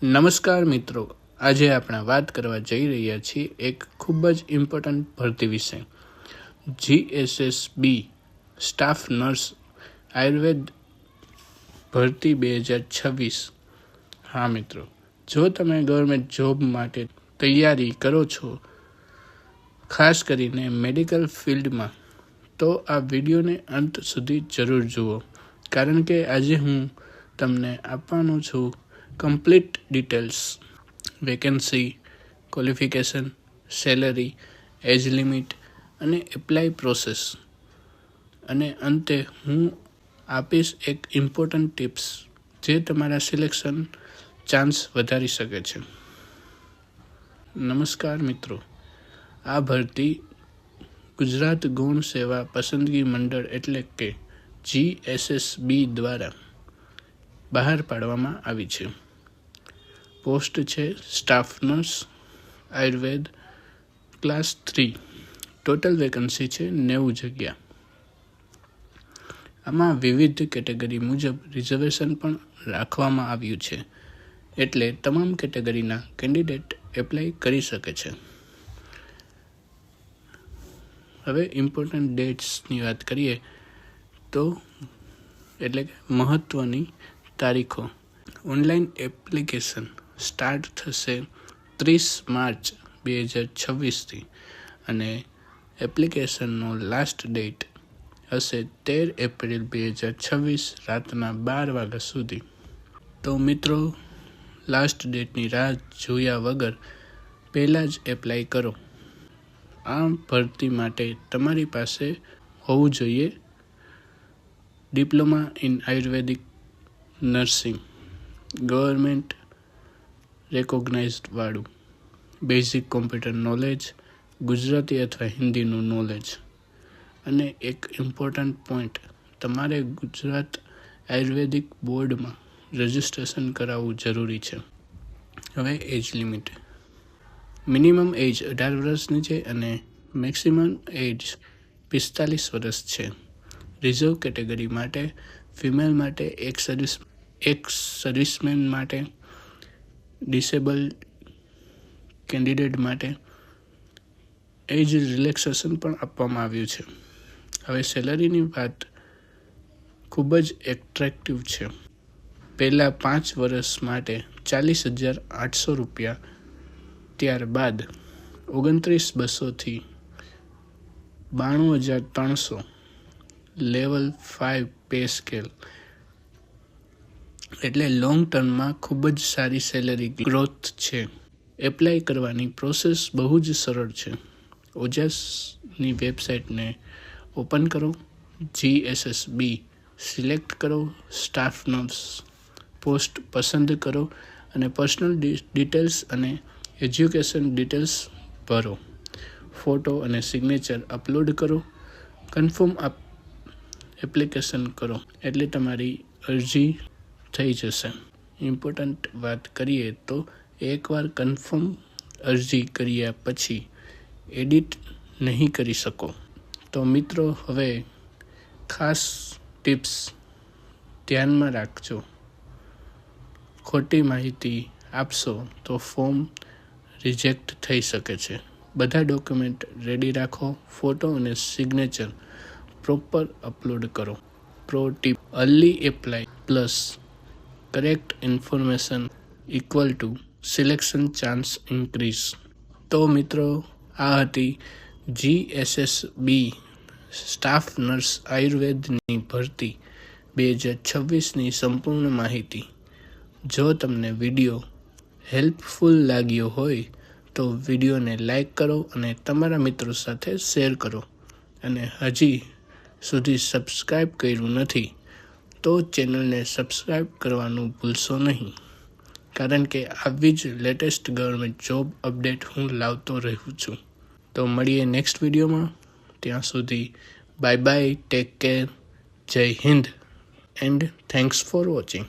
નમસ્કાર મિત્રો, આજે આપણે વાત કરવા જઈ રહ્યા છીએ એક ખૂબ જ ઇમ્પોર્ટન્ટ ભરતી વિશે. GSSB સ્ટાફ નર્સ આયુર્વેદ ભરતી 2026. હા મિત્રો, જો તમે ગવર્મેન્ટ જોબ માટે તૈયારી કરો છો, ખાસ કરીને મેડિકલ ફિલ્ડમાં, તો આ વિડીયોને અંત સુધી જરૂર જુઓ, કારણ કે આજે હું તમને આપવાનો છું complete details, vacancy, qualification, salary, age limit અને એપ્લાય પ્રોસેસ. અને અંતે હું આપીશ એક ઇમ્પોર્ટન્ટ ટિપ્સ જે તમારા સિલેક્શન ચાન્સ વધારી શકે છે. નમસ્કાર મિત્રો, આ ભરતી ગુજરાત ગૌણ સેવા પસંદગી મંડળ એટલે કે GSSB દ્વારા બહાર પાડવામાં આવી છે. પોસ્ટ છે staff nurse Ayurveda class 3. Total vacancy છે 90 જગ્યા. આમાં વિવિધ કેટેગરી મુજબ રિઝર્વેશન પણ રાખવામાં આવ્યું છે, એટલે તમામ કેટેગરીના કેન્ડિડેટ એપ્લાય કરી શકે છે. હવે ઇમ્પોર્ટન્ટ ડેટ્સની વાત કરીએ તો એટલે કે મહત્ત્વની તારીખો. ઓનલાઈન એપ્લિકેશન સ્ટાર્ટ થશે 30 માર્ચ 2026થી અને એપ્લિકેશનનો લાસ્ટ ડેટ હશે 13 એપ્રિલ 2026 રાતના 12 વાગ્યા સુધી. તો મિત્રો, લાસ્ટ ડેટની રાહ જોયા વગર પહેલાં જ એપ્લાય કરો. આ ભરતી માટે તમારી પાસે હોવું જોઈએ diploma in ayurvedic nursing, government recognised વાળું, બેઝિક કોમ્પ્યુટર નોલેજ, ગુજરાતી અથવા હિન્દીનું નોલેજ. અને એક ઇમ્પોર્ટન્ટ પોઈન્ટ, તમારે ગુજરાત આયુર્વેદિક બોર્ડમાં રજિસ્ટ્રેશન કરાવવું જરૂરી છે. હવે એજ લિમિટ. મિનિમમ એજ 18 વર્ષની છે અને મેક્સિમમ એજ 45 વર્ષ છે. રિઝર્વ કેટેગરી માટે, ફિમેલ માટે, એક સર્વિસમેન માટે, ડિસેબલ કેન્ડિડેટ માટે એજ રિલેક્સેશન પણ આપવામાં આવ્યું છે. હવે સેલરીની વાત ખૂબ જ એટ્રેક્ટિવ છે. પહેલાં 5 વર્ષ માટે 40,800 રૂપિયા, ત્યારબાદ 29,200થી 92,300 લેવલ 5 પે સ્કેલ. એટલે લોંગ ટર્મમાં ખૂબ જ સારી સેલરી ગ્રોથ છે. એપ્લાય કરવાની પ્રોસેસ બહુ જ સરળ છે. ઓજસની વેબસાઇટને ઓપન કરો, GSSB સિલેક્ટ કરો, સ્ટાફ નર્સ પોસ્ટ પસંદ કરો અને પર્સનલ ડિટેલ્સ અને એજ્યુકેશન ડિટેલ્સ ભરો. ફોટો અને સિગ્નેચર અપલોડ કરો. કન્ફર્મ એપ્લિકેશન કરો એટલે તમારી અરજી થઈ જશે. ઇમ્પોર્ટન્ટ વાત કરીએ તો એકવાર કન્ફર્મ અરજી કર્યા પછી એડિટ નહીં કરી શકો. તો મિત્રો, હવે ખાસ ટિપ્સ ધ્યાનમાં રાખજો. ખોટી માહિતી આપશો તો ફોર્મ રિજેક્ટ થઈ શકે છે. બધા ડોક્યુમેન્ટ રેડી રાખો. ફોટો અને સિગ્નેચર પ્રોપર અપલોડ કરો. Pro tip: early apply plus correct information equal to selection chance increase. તો મિત્રો, આ હતી GSSB સ્ટાફ નર્સ આયુર્વેદની ભરતી 2026ની સંપૂર્ણ માહિતી. જો તમને વિડીયો હેલ્પફુલ લાગ્યો હોય તો વિડીયોને લાઈક કરો અને તમારા મિત્રો સાથે શેર કરો. અને હજી સુધી સબસ્ક્રાઈબ કર્યું નથી તો ચેનલને સબસ્ક્રાઈબ કરવાનું ભૂલશો નહીં, કારણ કે આવી જ લેટેસ્ટ ગવર્મેન્ટ જોબ અપડેટ હું લાવતો રહું છું. તો મળીએ નેક્સ્ટ વિડીયોમાં. ત્યાં સુધી બાય બાય, ટેક કેર, જય Hind and thanks for watching.